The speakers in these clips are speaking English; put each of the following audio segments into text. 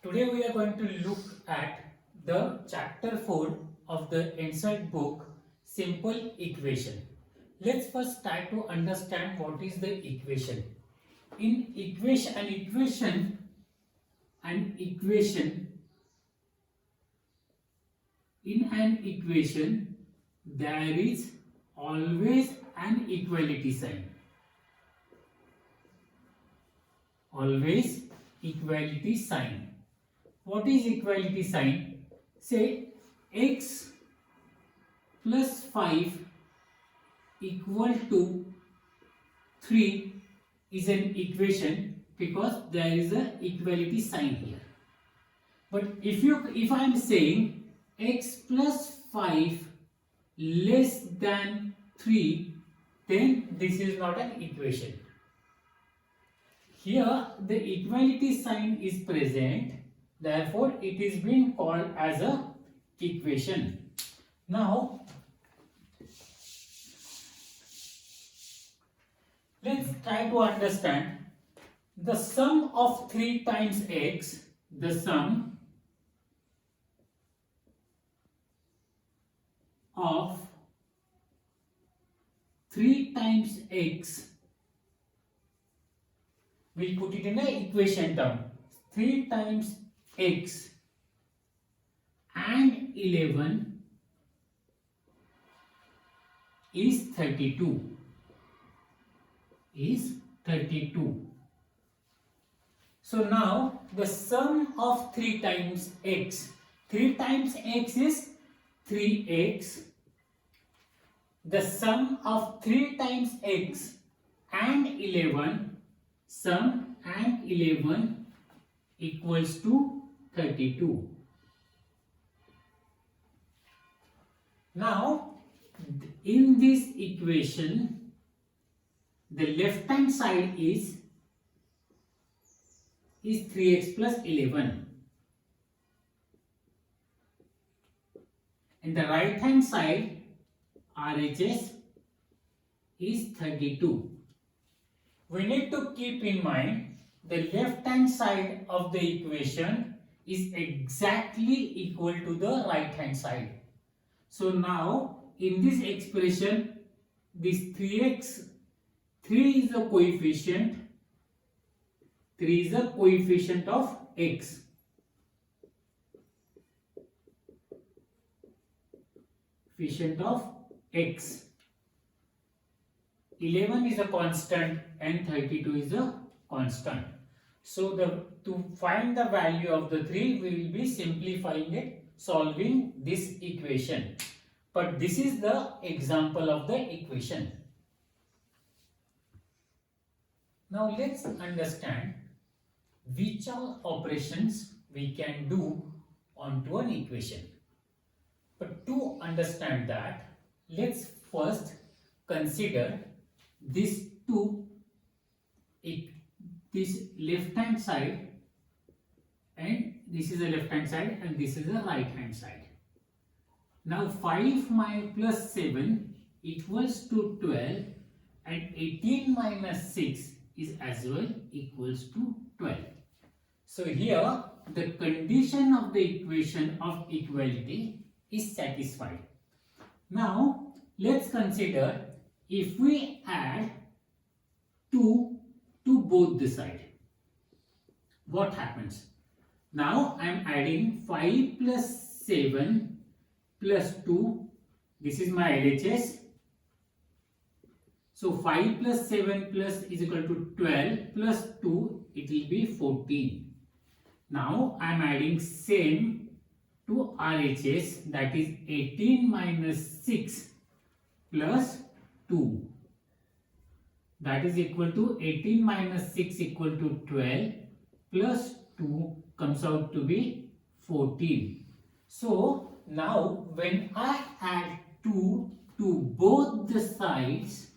Today we are going to look at the chapter 4 of the inside book Simple Equation. Let's first try to understand what is the equation. In an equation there is always an equality sign. Always equality sign. What is equality sign? Say x plus 5 equal to 3 is an equation because there is an equality sign here. But if I am saying x plus 5 less than 3, then this is not an equation. Here the equality sign is present, therefore it is being called as a equation. Now let's try to understand the sum of 3 times x, the sum of 3 times x, we'll put it in an equation term. 3 times x and 11 is 32. So now the sum of 3 times x. 3 times x is 3x. The sum of 3 times x and 11, sum and 11 equals to 32. Now in this equation the left hand side is 3x plus 11 and the right hand side RHS is 32. We need to keep in mind the left hand side of the equation is exactly equal to the right hand side. So now in this expression this 3x, 3 is a coefficient, 3 is a coefficient of x. Coefficient of x. 11 is a constant and 32 is a constant. So to find the value of the 3, we will be simplifying it, solving this equation. But this is the example of the equation. Now let's understand which all operations we can do onto an equation. But to understand that, let's first consider this left hand side, and this is the left hand side and this is the right hand side. Now 5 plus 7 equals to 12 and 18 minus 6 is as well equals to 12. So here the condition of the equation of equality is satisfied. Now let's consider if we add 2 to both the side, what happens? Now I am adding 5 plus 7 plus 2, this is my LHS. So 5 plus 7 plus is equal to 12 plus 2, it will be 14. Now I am adding same to RHS, that is 18 minus 6 plus 2. That is equal to 18 minus 6 equal to 12 plus 2 comes out to be 14. So now when I add 2 to both the sides,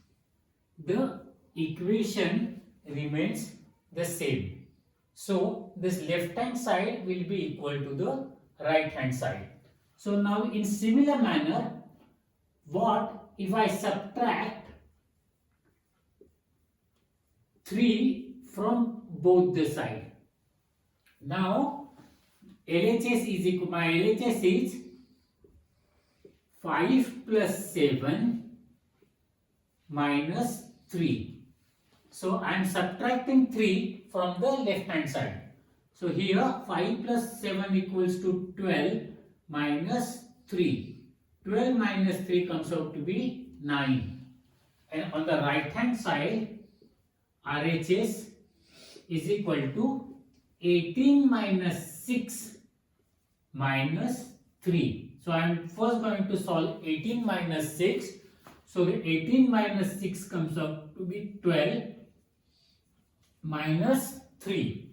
the equation remains the same. So this left hand side will be equal to the right hand side. So now in similar manner, what if I subtract 3 from both the side? Now LHS is equal, my LHS is 5 plus 7 minus 3. So I am subtracting 3 from the left hand side. So here 5 plus 7 equals to 12 minus 3. 12 minus 3 comes out to be 9. And on the right hand side, RHS is equal to 18 minus 6 minus 3. So I am first going to solve 18 minus 6. So the 18 minus 6 comes out to be 12 minus 3.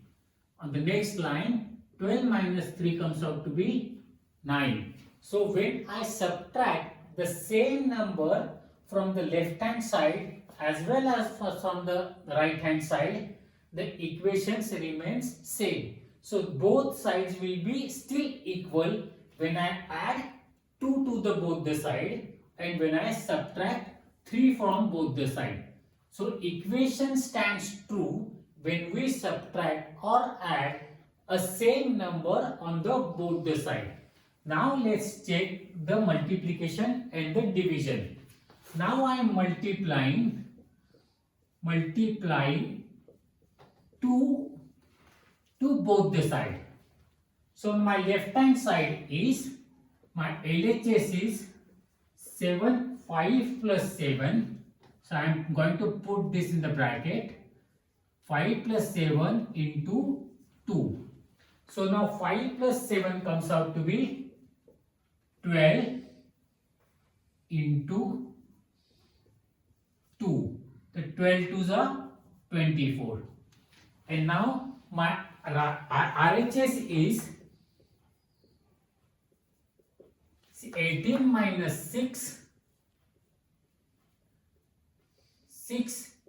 On the next line, 12 minus 3 comes out to be 9. So when I subtract the same number from the left hand side as well as from the right hand side, the equations remains same. So both sides will be still equal when I add 2 to the both the side and when I subtract 3 from both the side. So equation stands true when we subtract or add a same number on the both the side. Now let's check the multiplication and the division. Now I am multiplying 2 to both the side. So on my left hand side is my LHS is 7, 5 plus 7. So I am going to put this in the bracket. 5 plus 7 into 2. So now 5 plus 7 comes out to be 12 into 2. The 12 2s are 24. And now my RHS is 18 minus 6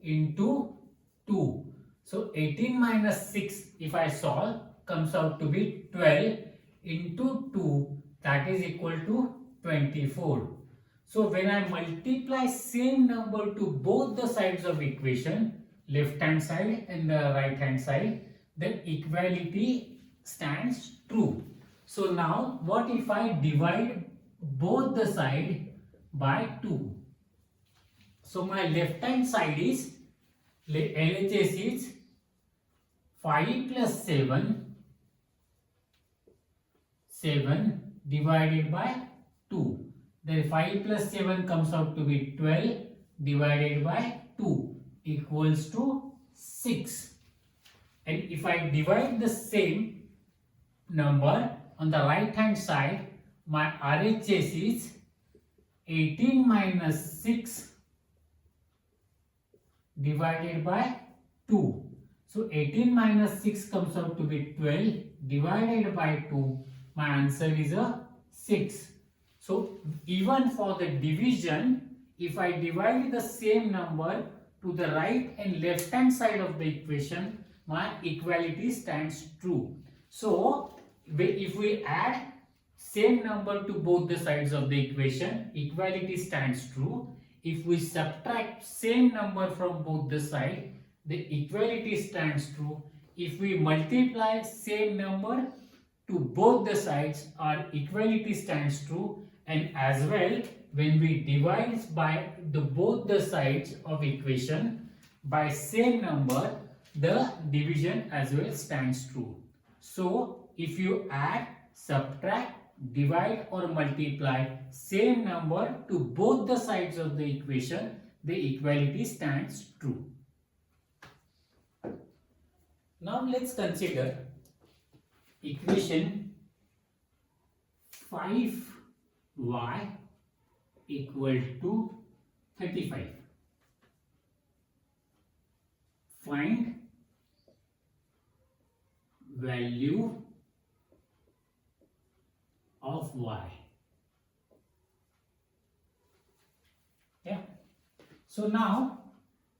into 2. So 18 minus 6 if I solve comes out to be 12 into 2, that is equal to 24. So when I multiply same number to both the sides of equation, left hand side and the right hand side, then equality stands true. So now what if I divide both the side by 2? So my left hand side is LHS is 5 plus 7 divided by 2. Then 5 plus 7 comes out to be 12 divided by 2 equals to 6. And if I divide the same number on the right hand side, my RHS is 18 minus 6 divided by 2. So 18 minus 6 comes out to be 12 divided by 2. My answer is a 6. So even for the division, if I divide the same number to the right and left hand side of the equation, my equality stands true. So if we add same number to both the sides of the equation, equality stands true. If we subtract same number from both the sides, the equality stands true. If we multiply same number to both the sides, our equality stands true. And as well, when we divide by both the sides of equation by same number, the division as well stands true. So if you add, subtract, divide or multiply same number to both the sides of the equation, the equality stands true. Now let's consider equation 5y equal to 35. Find value of y. Yeah. So now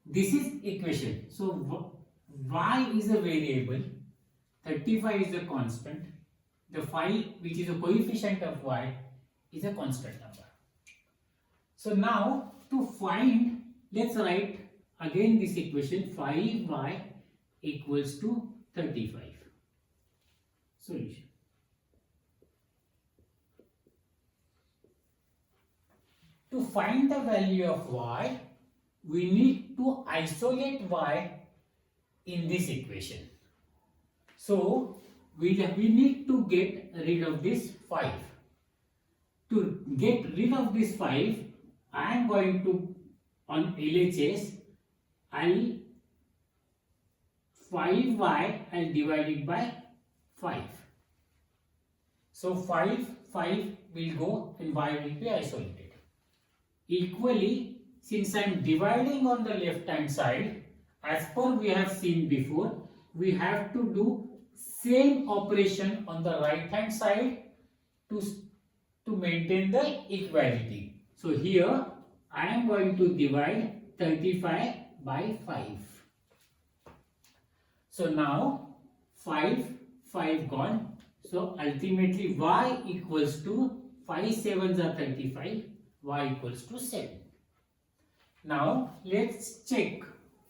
this is equation. So y is a variable, 35 is a constant, the 5 which is a coefficient of y is a constant number. So now to find, let's write again this equation 5y equals to 35. Solution. to find the value of y, we need to isolate y in this equation. So we need to get rid of this 5. To get rid of this 5, I am going to, on LHS, I'll 5y, I'll divide it by 5. So 5 will go and y will be isolated. Equally, since I am dividing on the left hand side, as per we have seen before, we have to do same operation on the right hand side to maintain the equality. So here I am going to divide 35 by 5. So now 5 gone. So ultimately y equals to 5 7s are 35, y equals to 7. Now let's check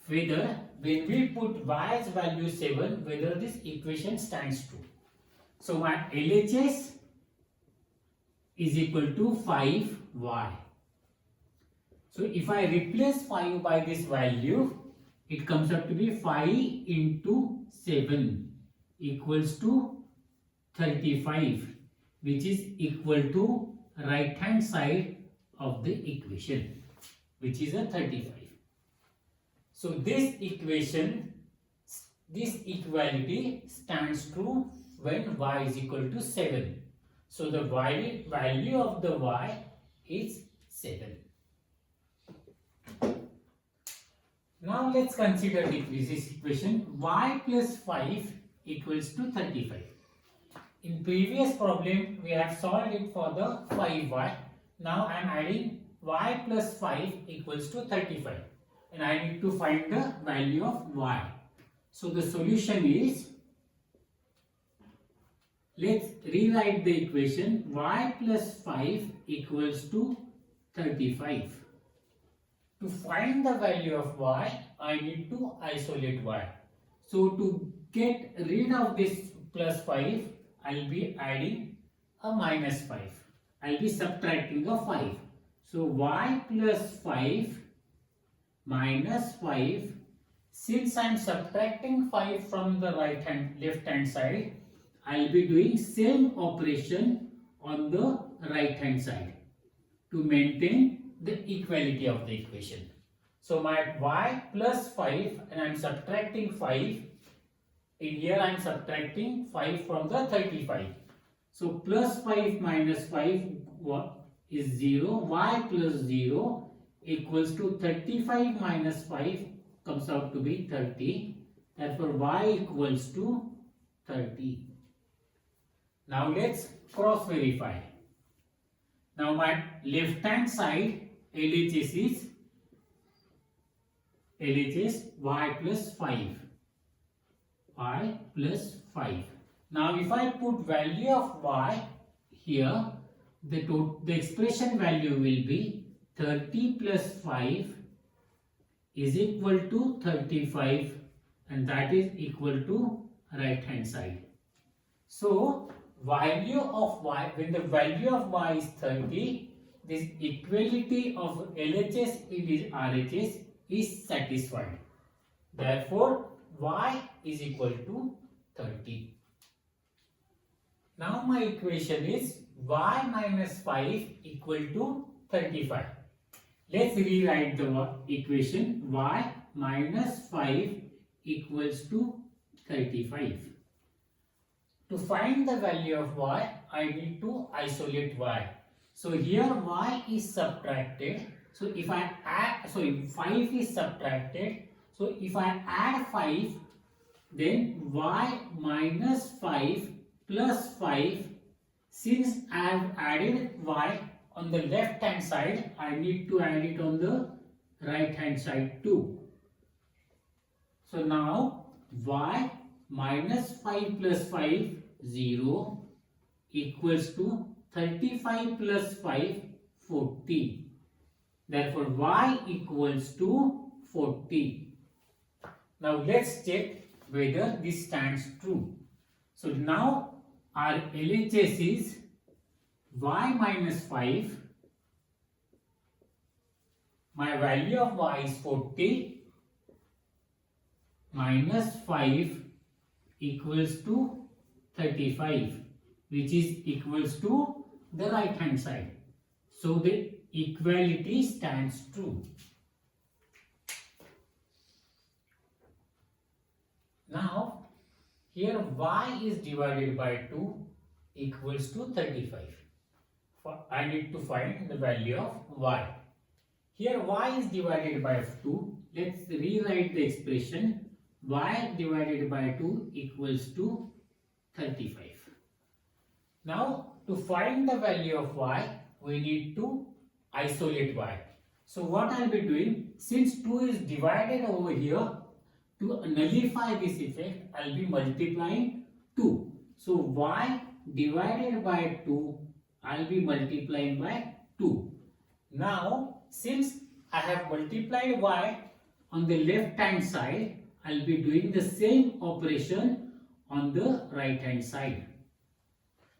whether when we put y's value 7, whether this equation stands true. So my LHS is equal to 5y. So if I replace 5 by this value, it comes up to be 5 into 7 equals to 35, which is equal to right hand side of the equation, which is a 35. So this equation, this equality stands true when y is equal to 7. So the value of the y is 7. Now let's consider this equation. Y plus 5 equals to 35. In previous problem, we have solved it for the 5y. Now I am adding y plus 5 equals to 35. And I need to find the value of y. So the solution is, let's rewrite the equation. Y plus 5 equals to 35. To find the value of y, I need to isolate y. So to get rid of this plus 5, I'll be adding a minus 5. I'll be subtracting a 5. So y plus 5 minus 5. Since I'm subtracting 5 from the left hand side, I'll be doing same operation on the right hand side to maintain the equality of the equation. So my y plus 5 and I'm subtracting 5. In here I am subtracting 5 from the 35. So plus 5 minus 5 is 0. Y plus 0 equals to 35 minus 5 comes out to be 30. Therefore y equals to 30. Now let's cross verify. Now my left hand side LHS y plus 5. Y plus 5. Now if I put value of y here, the expression value will be 30 plus 5 is equal to 35, and that is equal to right hand side. So value of y, when the value of y is 30, this equality of LHS in RHS is satisfied. Therefore y is equal to 30. Now my equation is y minus 5 equal to 35. Let's rewrite the equation. Y minus 5 equals to 35. To find the value of y, I need to isolate y. So here y is subtracted. So if I add, 5 is subtracted. So if I add 5, then y minus 5 plus 5, since I have added y on the left hand side, I need to add it on the right hand side too. So now y minus 5 plus 5, 0, equals to 35 plus 5, 40. Therefore y equals to 40. Now let's check whether this stands true. So now our LHS is y minus 5 my value of y is 40 minus 5 equals to 35, which is equals to the right hand side. So the equality stands true. Now here y is divided by 2 equals to 35. I need to find the value of y. Here y is divided by 2. Let's rewrite the expression. Y divided by 2 equals to 35. Now to find the value of y, we need to isolate y. So what I will be doing, since 2 is divided over here, to nullify this effect, I will be multiplying 2. So y divided by 2, I will be multiplying by 2. Now, since I have multiplied y on the left hand side, I will be doing the same operation on the right hand side.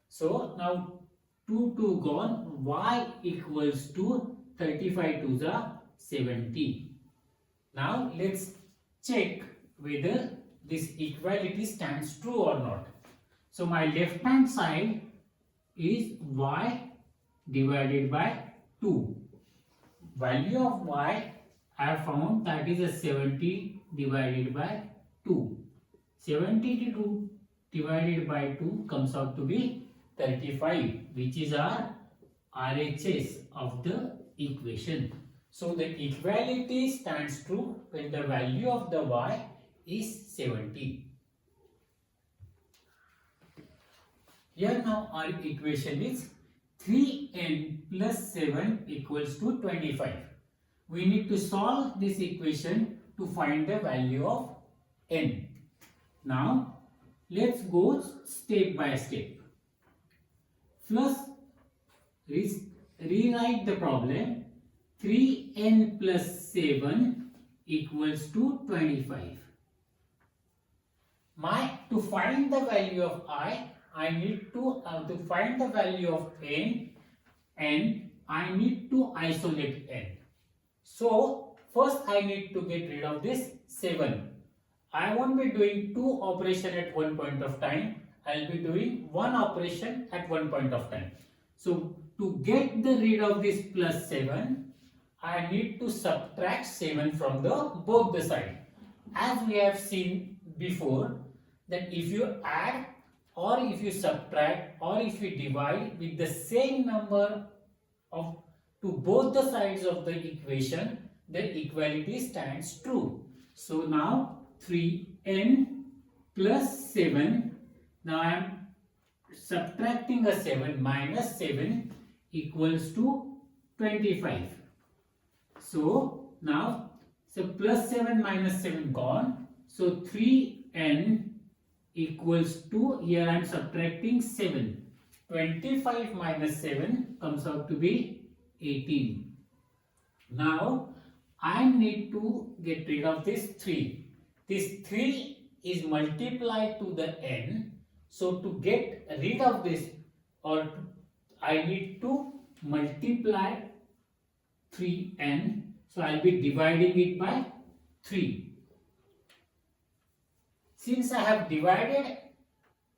So now 2 gone, y equals to 35 to the 70. Now let's check whether this equality stands true or not. So my left hand side is y divided by 2. Value of y I have found, that is a 70 divided by 2. 72 divided by 2 comes out to be 35, which is our RHS of the equation. So the equality stands true when the value of the y is 70. Here now our equation is 3n plus 7 equals to 25. We need to solve this equation to find the value of n. Now let's go step by step. First, rewrite the problem. 3n plus 7 equals to 25. To find the value of I need to find the value of n, and I need to isolate n. So first I need to get rid of this 7. I won't be doing 2 operations at one point of time. I will be doing 1 operation at one point of time. So to get rid of this plus 7, I need to subtract 7 from both the sides. As we have seen before, that if you add or if you subtract or if you divide with the same number to both the sides of the equation, the equality stands true. So now 3n plus 7, now I am subtracting a 7, minus 7 equals to 25. So now, plus 7 minus 7 gone. So 3n equals to, here I am subtracting 7. 25 minus 7 comes out to be 18. Now I need to get rid of this 3. This 3 is multiplied to the n. So to get rid of this, I need to multiply 3n. So I will be dividing it by 3. Since I have divided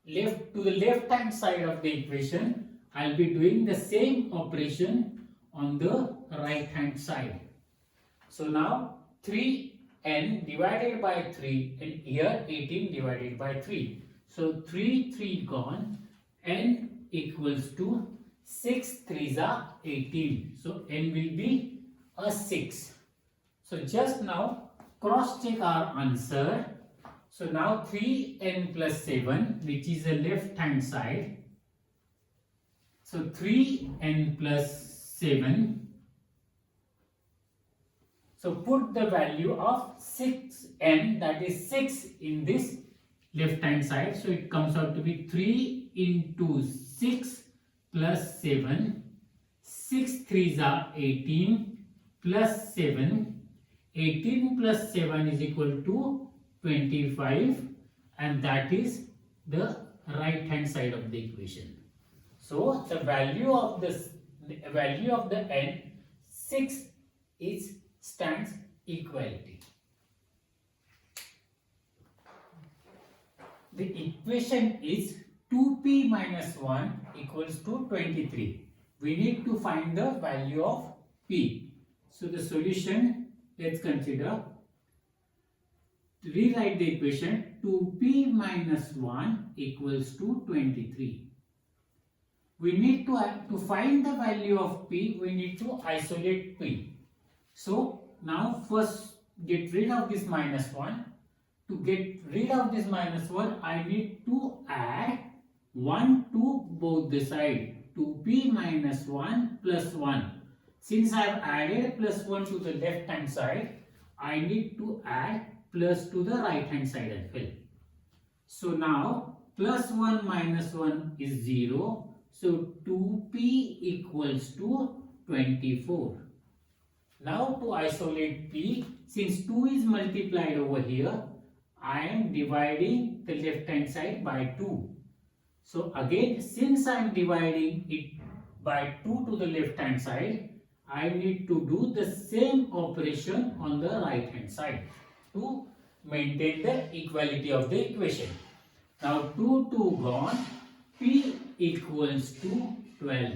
to the left hand side of the equation, I will be doing the same operation on the right hand side. So now 3n divided by 3, and here 18 divided by 3. So 3 gone, n equals to 6 3s are 18. So n will be a 6. So just now cross check our answer. So now 3n plus 7, which is the left hand side. So 3n plus 7. So put the value of 6n, that is 6, in this left hand side. So it comes out to be 3 into 6 plus 7. 6 3s are 18 plus 7. 18 plus 7 is equal to 25, and that is the right hand side of the equation. So the value of the n, 6, is stands equality. The equation is 2p minus 1 equals to 23. We need to find the value of p. So the solution, let's consider. Rewrite the equation. 2p minus 1 equals to 23. We need to find the value of p, we need to isolate p. So now first get rid of this minus 1. To get rid of this minus 1, I need to add 1 to both the side. 2p minus 1 plus 1. Since I have added plus 1 to the left hand side, I need to add plus to the right hand side as well. So now plus 1 minus 1 is 0. So 2p equals to 24. Now to isolate p, since 2 is multiplied over here, I am dividing the left hand side by 2. So again, since I am dividing it by 2 to the left hand side, I need to do the same operation on the right hand side to maintain the equality of the equation. Now 2 gone, p equals to 12.